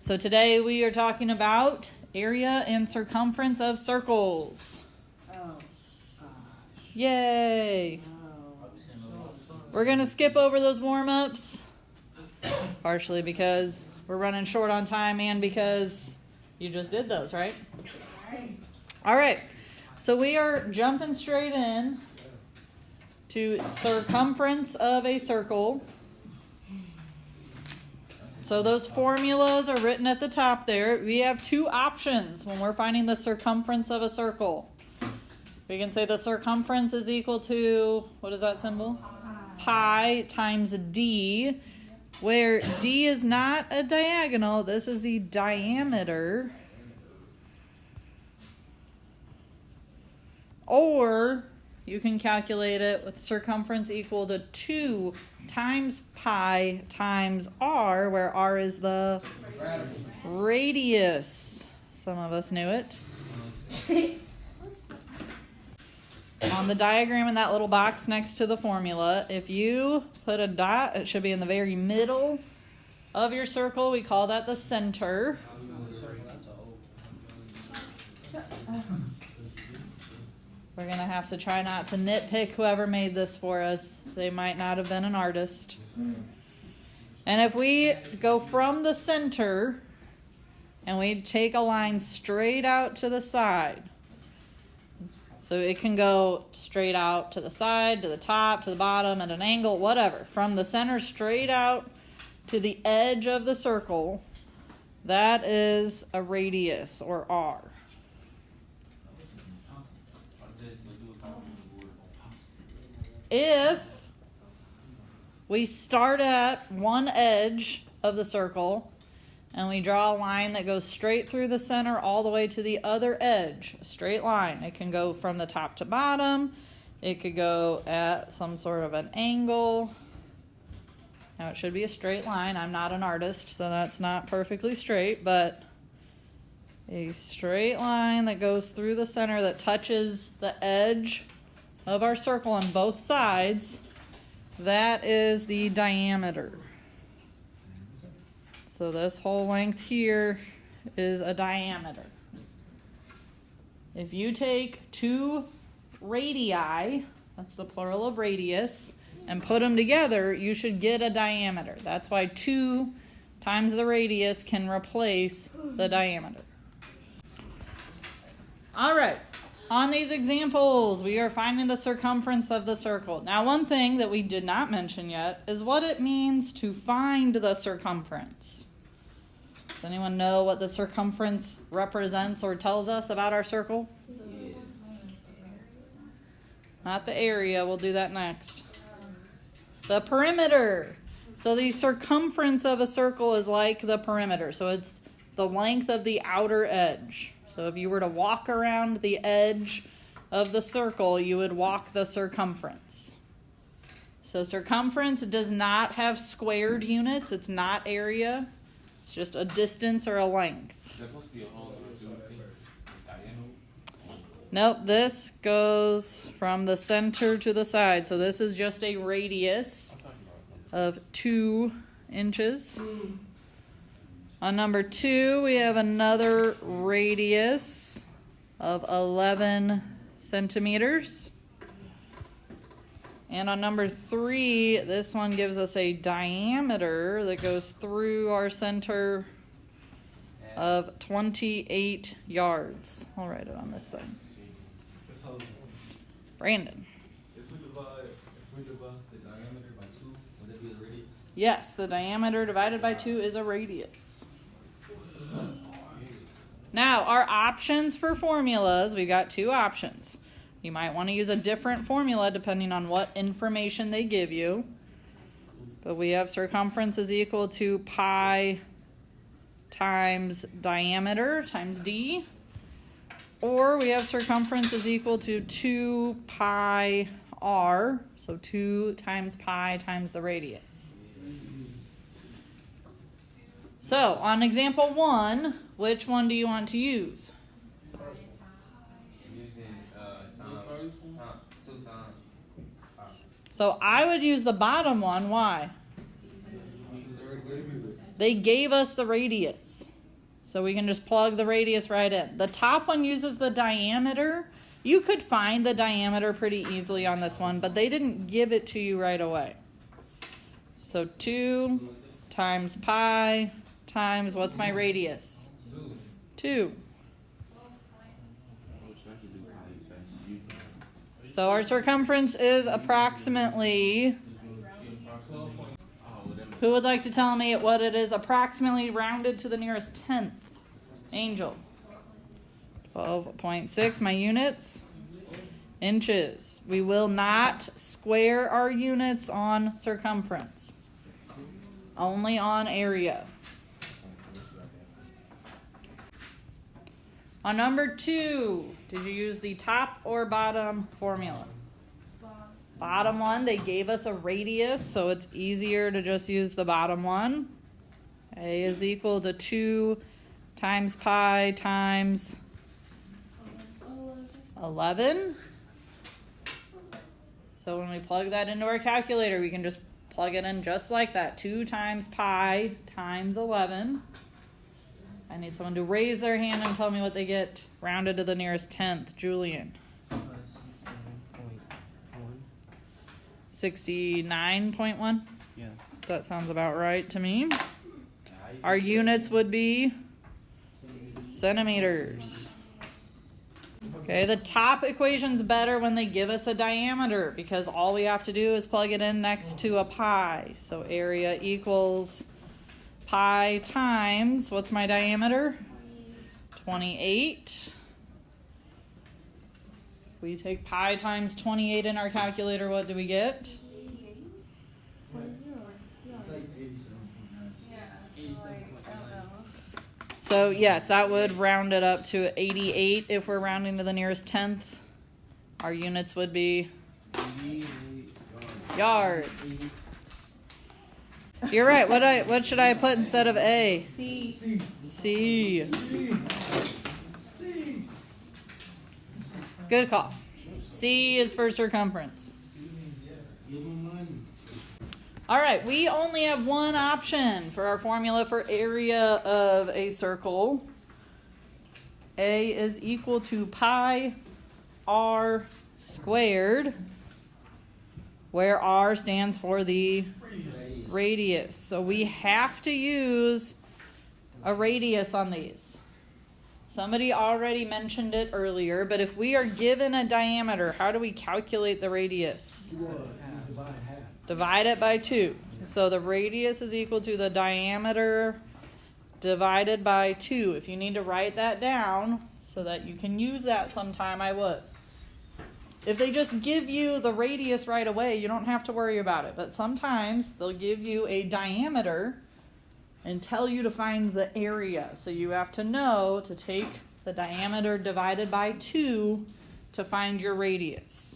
So today we are talking about area and circumference of circles. Oh, gosh. Yay! Oh. We're going to skip over those warm-ups, partially because we're running short on time and because you just did those, right? All right. So we are jumping straight in to circumference of a circle. So those formulas are written at the top there. We have two options when we're finding the circumference of a circle. We can say the circumference is equal to, what is that symbol? Pi times d, where d is not a diagonal. This is the diameter. Or you can calculate it with circumference equal to 2 times pi times r, where r is the radius. Some of us knew it. On the diagram in that little box next to the formula, if you put a dot, it should be in the very middle of your circle. We call that the center. We're going to have to try not to nitpick whoever made this for us. They might not have been an artist. And if we go from the center and we take a line straight out to the side, so it can go straight out to the side, to the top, to the bottom, at an angle, whatever. From the center straight out to the edge of the circle, that is a radius, or r. If we start at one edge of the circle and we draw a line that goes straight through the center all the way to the other edge, a straight line. It can go from the top to bottom. It could go at some sort of an angle. Now it should be a straight line. I'm not an artist, so that's not perfectly straight, but a straight line that goes through the center that touches the edge of our circle on both sides, that is the diameter. So this whole length here is a diameter. If you take two radii, that's the plural of radius, and put them together, you should get a diameter. That's why 2 times the radius can replace the diameter. All right. On these examples, we are finding the circumference of the circle. Now, one thing that we did not mention yet is what it means to find the circumference. Does anyone know what the circumference represents or tells us about our circle? Not the area. We'll do that next. The perimeter. So the circumference of a circle is like the perimeter. So it's the length of the outer edge. So if you were to walk around the edge of the circle, you would walk the circumference. So circumference does not have squared units. It's not area. It's just a distance or a length. Nope, this goes from the center to the side. So this is just a radius of 2 inches. On number 2, we have another radius of 11 centimeters. And on number 3, this one gives us a diameter that goes through our center of 28 yards. I'll write it on this side. Brandon. If we divide the diameter by 2, would that be the radius? Yes, the diameter divided by 2 is a radius. Now, our options for formulas, we've got 2 options. You might want to use a different formula depending on what information they give you. But we have circumference is equal to pi times diameter times d. Or we have circumference is equal to 2 pi r, so 2 times pi times the radius. So, on example 1, which one do you want to use? So I would use the bottom one. Why? They gave us the radius. So we can just plug the radius right in. The top one uses the diameter. You could find the diameter pretty easily on this one, but they didn't give it to you right away. So 2 times pi times, what's my radius? 2. So our circumference is approximately, who would like to tell me what it is approximately rounded to the nearest tenth? Angel. 12.6, my units. Inches. We will not square our units on circumference. Only on area. On number 2, did you use the top or bottom formula? Bottom one, they gave us a radius, so it's easier to just use the bottom one. A is equal to 2 times pi times 11. So when we plug that into our calculator, we can just plug it in just like that. 2 times pi times 11. I need someone to raise their hand and tell me what they get rounded to the nearest tenth. Julian. 69.1? Yeah. That sounds about right to me. Our units would be centimeters. Okay, the top equation's better when they give us a diameter because all we have to do is plug it in next to a pi. So area equals pi times, what's my diameter? 28. We take pi times 28 in our calculator, what do we get? It's like 87.9. So yes, that would round it up to 88 if we're rounding to the nearest tenth. Our units would be yards. You're right. What should I put instead of A? C. C. Good call. C is for circumference. All right, we only have one option for our formula for area of a circle. A is equal to pi r squared, where r stands for the radius. So we have to use a radius on these. Somebody already mentioned it earlier, but if we are given a diameter, how do we calculate the radius? Divide it by 2. So the radius is equal to the diameter divided by 2. If you need to write that down so that you can use that sometime, I would. If they just give you the radius right away, you don't have to worry about it. But sometimes they'll give you a diameter and tell you to find the area. So you have to know to take the diameter divided by 2 to find your radius.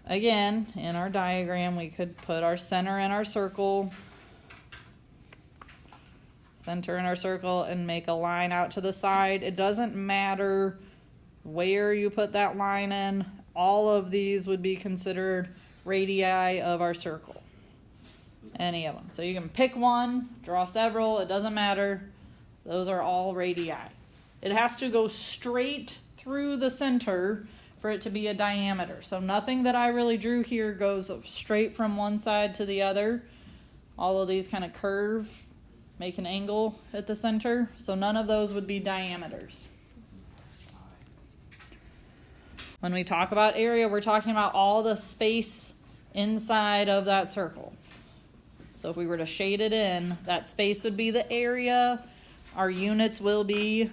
Again, in our diagram, we could put our center in our circle. Center in our circle and make a line out to the side. It doesn't matter where you put that line in. All of these would be considered radii of our circle. Any of them. So you can pick one, draw several, it doesn't matter. Those are all radii. It has to go straight through the center for it to be a diameter. So nothing that I really drew here goes straight from one side to the other. All of these kind of curve, make an angle at the center. So none of those would be diameters. When we talk about area, we're talking about all the space inside of that circle. So if we were to shade it in, that space would be the area. Our units will be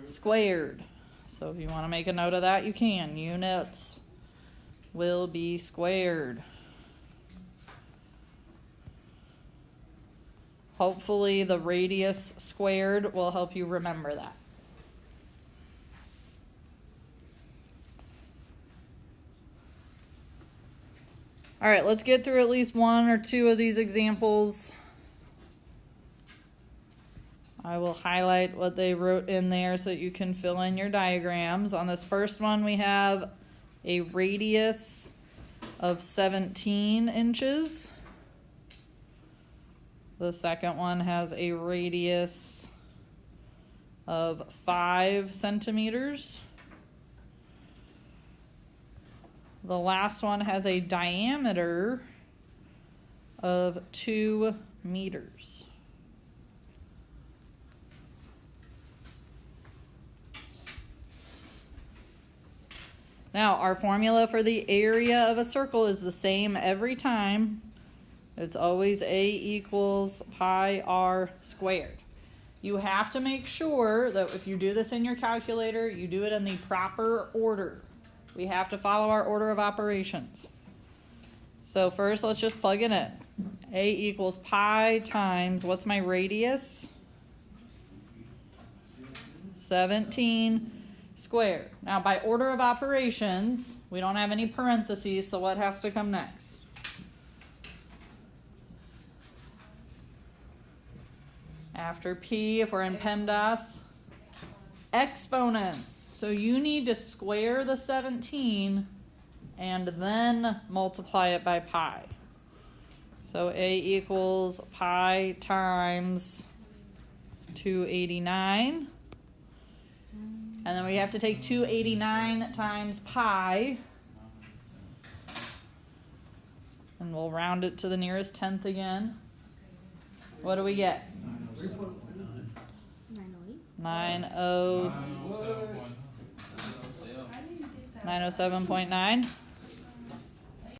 squared. So if you want to make a note of that, you can. Units will be squared. Hopefully the radius squared will help you remember that. All right, let's get through at least one or two of these examples. I will highlight what they wrote in there so that you can fill in your diagrams. On this first one, we have a radius of 17 inches. The second one has a radius of 5 centimeters. The last one has a diameter of 2 meters. Now, our formula for the area of a circle is the same every time. It's always A equals pi r squared. You have to make sure that if you do this in your calculator, you do it in the proper order. We have to follow our order of operations. So first, let's just plug it in. A equals pi times, what's my radius? 17 squared. Now, by order of operations, we don't have any parentheses, so what has to come next? After P, if we're in PEMDAS, exponents. So you need to square the 17 and then multiply it by pi. So A equals pi times 289. And then we have to take 289 times pi. And we'll round it to the nearest tenth again. What do we get? 907.9.